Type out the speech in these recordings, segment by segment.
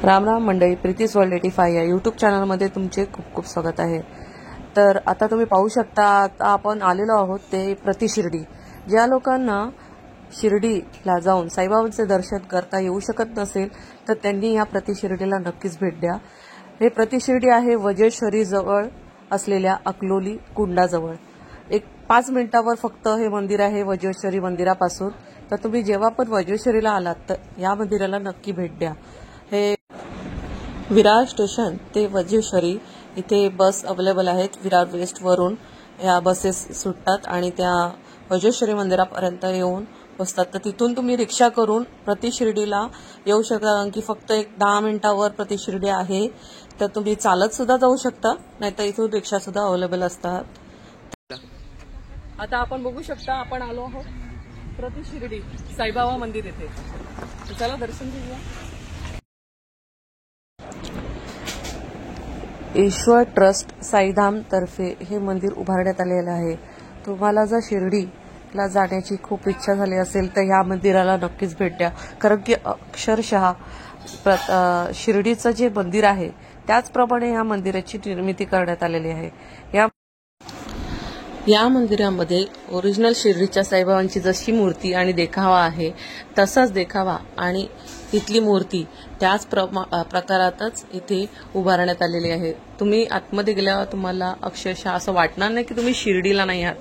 राम राम मंडळी, प्रीतीज वर्ल्ड 85 या यूट्यूब चॅनलमध्ये तुमचे खूप खूप स्वागत आहे। तर आता तुम्ही पाहू शकता, आता आपण आलेलो आहोत ते प्रति शिर्डी। ज्या लोकांना शिर्डीला जाऊन साईबाबांचे दर्शन करता येऊ शकत नसेल तर त्यांनी या प्रति शिर्डीला नक्कीच भेट द्या। हे प्रति शिर्डी आहे वज्रेश्वरी जवळ असलेल्या अकलोली कुंडाजवळ। एक 5 मिनिटावर फक्त हे मंदिर आहे वज्रेश्वरी मंदिरापासून। तर तुम्ही जेव्हा पण वज्रेश्वरीला आलात तर या मंदिराला नक्की भेट द्या। हे विरार स्टेशन ते वज्रेश्वरी इथे बस अवेलेबल आहेत। विरार वेस्ट वरून या बसेस सुटतात आणि त्या वज्रेश्वरी मंदिरापर्यंत येऊन बसतात। तर तिथून तुम्ही रिक्षा करून प्रति शिर्डीला येऊ शकता, कारण की फक्त एक 10 मिनिटावर प्रति शिर्डी आहे। तर तुम्ही चालत सुद्धा जाऊ शकता, नाहीतर इथून रिक्षा सुद्धा अवेलेबल असतात। आता आपण बघू शकता, आपण आलो आहोत प्रति शिर्डी साईबाबा मंदिर येथे। तर चला दर्शन घेऊया। ईश्वर ट्रस्ट साईधाम तर्फे हे मंदिर उभारण्यात आलेले आहे। तुम्हाला जर शिर्डीला जाण्याची खूप इच्छा झाली असेल तर या मंदिराला नक्कीच भेट द्या, कारण की अक्षरशः शिर्डीचं जे मंदिर आहे त्याचप्रमाणे या मंदिराची निर्मिती करण्यात आलेली आहे। या मंदिरामध्ये ओरिजिनल शिर्डीच्या साईबाबांची जशी मूर्ती आणि देखावा आहे तसाच देखावा आणि इथली मूर्ती त्याच प्रकारातच इथे उभारण्यात आलेली आहे। तुम्ही आतमध्ये गेल्यावर तुम्हाला अक्षरशः असं वाटणार नाही की तुम्ही शिर्डीला नाही आहात,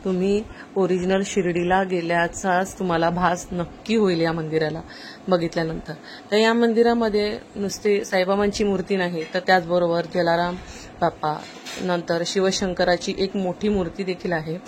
तुम्ही ओरिजिनल शिर्डीला गेल्याचाच तुम्हाला भास नक्की होईल या मंदिराला बघितल्यानंतर। तर या मंदिरामध्ये नुसते साईबाबांची मूर्ती नाही तर त्याचबरोबर जलाराम बाप्पा नंतर शिवशंकराची एक मोठी मूर्ती देखील आहे।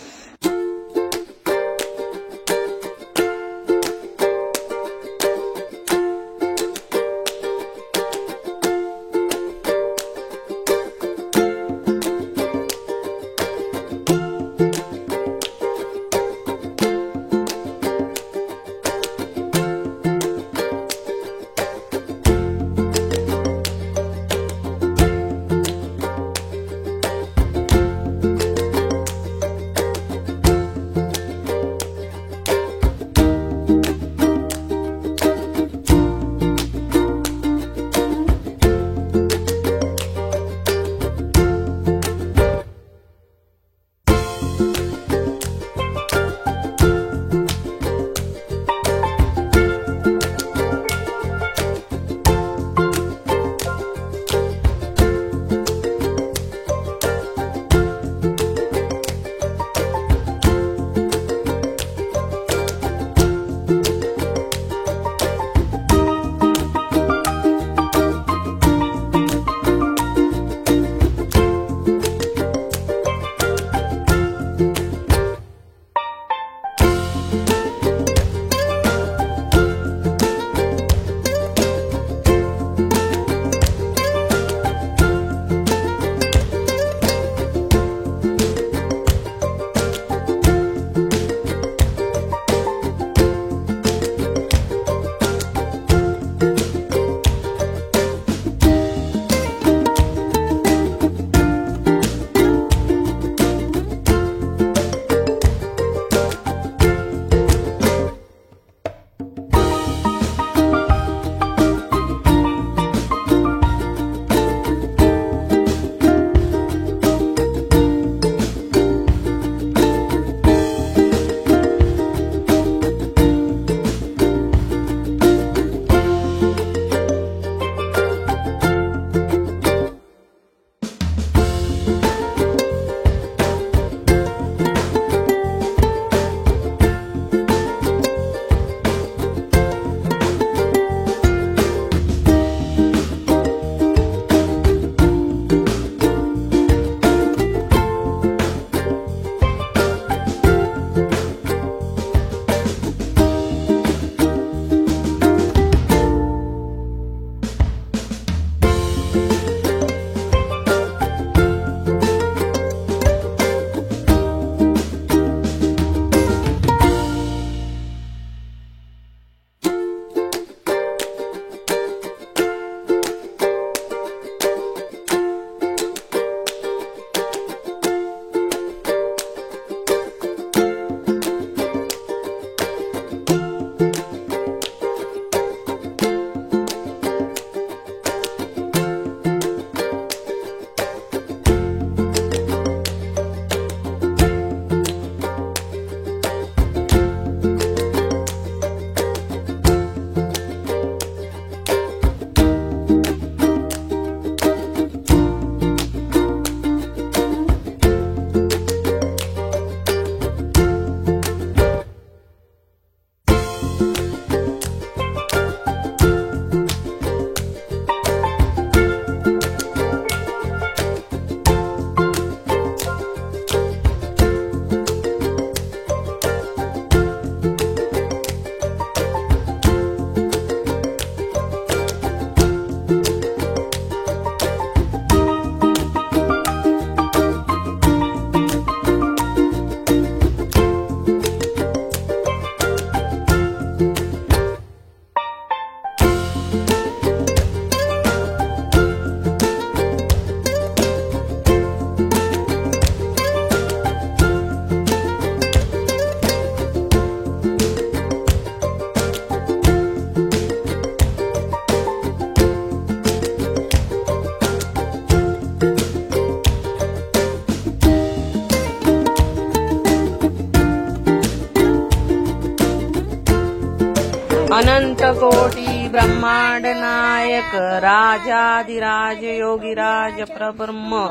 कोटि ब्रह्मांड नायक राजाधिराज योगीराज परब्रह्म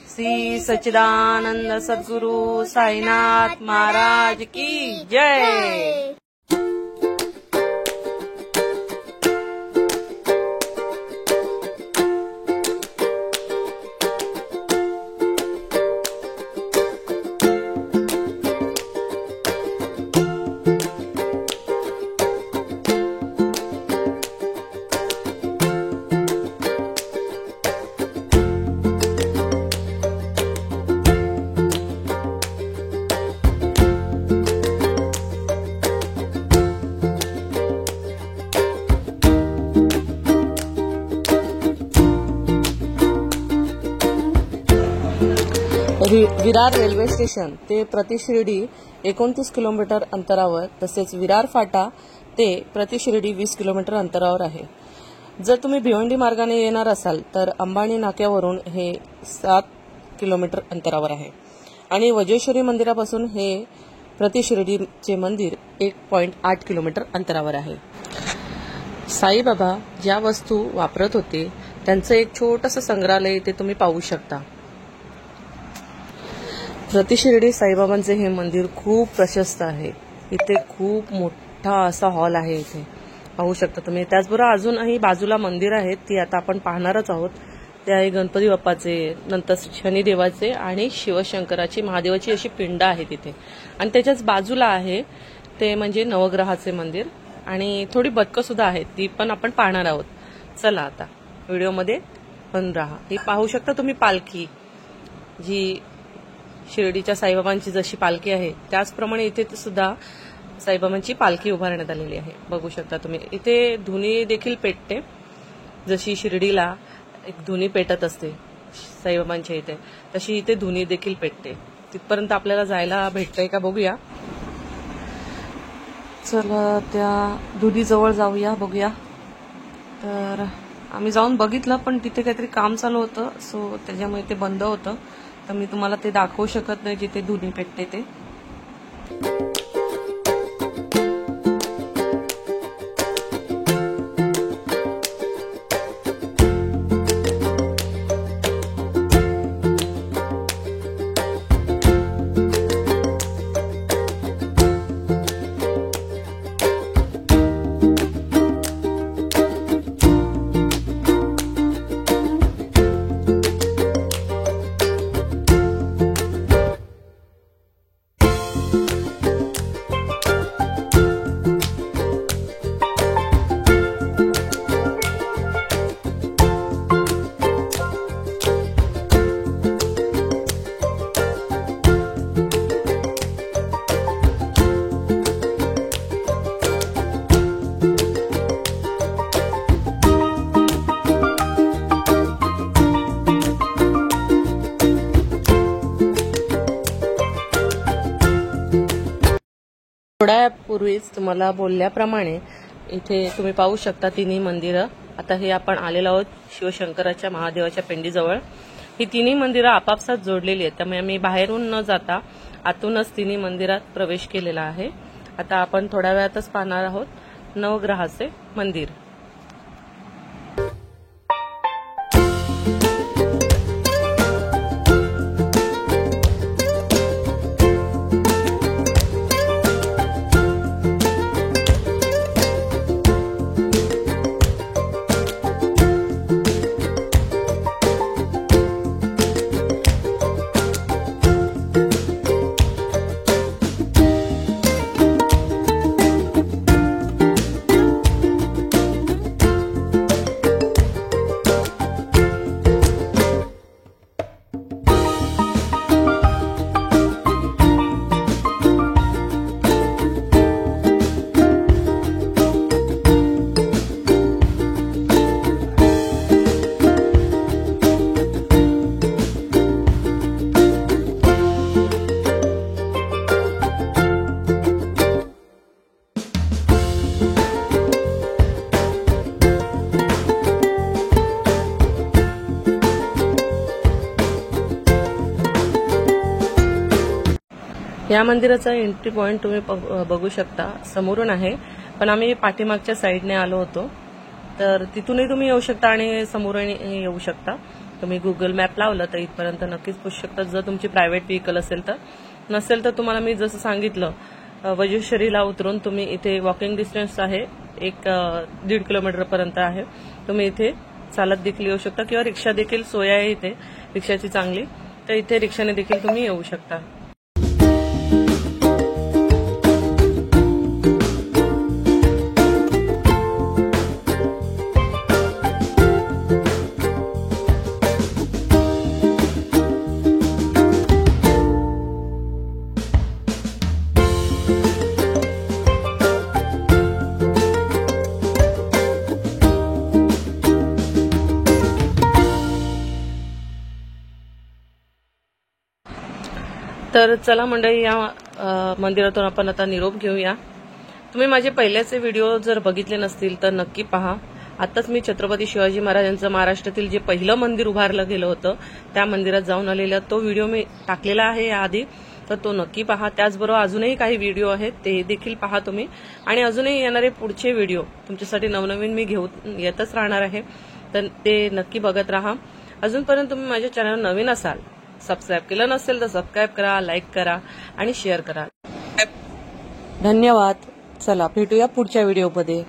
श्री सच्चिदानंद सद्गुरु साईनाथ महाराज की जय। विरार रेल्वे स्टेशन ते प्रति शिर्डी 29 किलोमीटर अंतरावर, तसेच विरार फाटा ते प्रति शिर्डी 20 किलोमीटर अंतरावर आहे। जर तुम्ही भिवंडी मार्गाने येणार असाल तर अंबाणी नाक्यावरून हे 7 किलोमीटर अंतरावर आहे आणि वज्रेश्वरी मंदिरापासून हे प्रति शिर्डीचे मंदिर 1.8 किलोमीटर अंतरावर आहे। साईबाबा ज्या वस्तू वापरत होते त्यांचं एक छोटंसं संग्रहालय इथे तुम्ही पाहू शकता। प्रति शिर्डी साईबाबांचे हे मंदिर खूप प्रशस्त आहे। इथे खूप मोठा असा हॉल आहे, इथे पाहू शकता तुम्ही। त्याचबरोबर अजूनही बाजूला मंदिर आहेत, ती आता आपण पाहणारच आहोत। ते आहे गणपती बाप्पाचे, नंतर शनिदेवाचे आणि शिवशंकराची महादेवाची अशी पिंड आहे तिथे, आणि त्याच्याच बाजूला आहे ते म्हणजे नवग्रहाचे मंदिर, आणि थोडी बदकं सुद्धा आहेत, ती पण आपण पाहणार आहोत। चला आता व्हिडिओमध्ये पण राहा। ही पाहू शकता तुम्ही पालखी, जी शिर्डीच्या साईबाबांची जशी पालखी आहे त्याचप्रमाणे इथे सुद्धा साईबाबांची पालखी उभारण्यात आलेली आहे। बघू शकता तुम्ही इथे धुनी देखील पेटते, जशी शिर्डीला एक धुनी पेटत असते साईबाबांच्या इथे, तशी इथे धुनी देखील पेटते। तिथपर्यंत आपल्याला जायला भेटतंय का बघूया। चला त्या धुनी जवळ जाऊया, बघूया। तर आम्ही जाऊन बघितलं पण तिथे काहीतरी काम चालू होतं, सो त्याच्यामुळे ते बंद होतं, तर मी तुम्हाला ते दाखवू शकत नाही जिथे धुनी पेटते ते। थोड्या पूर्वीच तुम्हाला बोलल्याप्रमाणे इथे तुम्ही पाहू शकता तिन्ही मंदिरं। आता हे आपण आलेलो आहोत शिवशंकराच्या महादेवाच्या पिंडीजवळ। ही तिन्ही मंदिरं आपापसात जोडलेली आहेत, त्यामुळे मी बाहेरून न जाता आतूनच तिन्ही मंदिरात प्रवेश केलेला आहे। आता आपण थोड्या वेळातच पाहणार आहोत नवग्रहाचे मंदिर। या मंदिराचा एंट्री पॉइंट तुम्ही बघू शकता, समोरून आहे पण आम्ही पाठीमागच्या साईडने आलो होतो, तर तिथूनही तुम्ही येऊ शकता आणि समोरही येऊ शकता. तुम्ही गुगल मॅप लावलं तर इथपर्यंत नक्कीच पोहोचू शकता, जर तुमची प्रायव्हेट व्हेकल असेल तर. नसेल तर तुम्हाला मी जसं सांगितलं वजुश्रीला उतरून तुम्ही इथे वॉकिंग डिस्टन्स आहे, 1-1.5 किलोमीटरपर्यंत आहे. तुम्ही इथे चालत देखील येऊ शकता किंवा रिक्षा देखील सोय आहे इथे रिक्षाची चांगली, तर इथे रिक्षाने देखील तुम्ही येऊ शकता. तर चला मंडळी, या मंदिरातून आपण आता निरोप घेऊया. तुम्ही माझे पहिल्याचे व्हिडिओ जर बघितले नसतील तर नक्की पहा. आताच मी छत्रपती शिवाजी महाराजांचं महाराष्ट्रातील जे पहिलं मंदिर उभारलं गेलं होतं त्या मंदिरात जाऊन आलेला तो व्हिडिओ मी टाकलेला आहे याआधी, तर तो नक्की पहा. त्याचबरोबर अजूनही काही व्हिडिओ आहेत ते देखील पहा तुम्ही, आणि अजूनही येणारे पुढचे व्हिडिओ तुमच्यासाठी नवनवीन मी घेऊन येतच राहणार आहे, तर ते नक्की बघत राहा. अजूनपर्यंत तुम्ही माझ्या चॅनल नवीन असाल, सबस्क्राईब केलं नसेल तर सबस्क्राईब करा, लाईक करा आणि शेअर करा. धन्यवाद. चला भेटूया पुढच्या व्हिडिओमध्ये.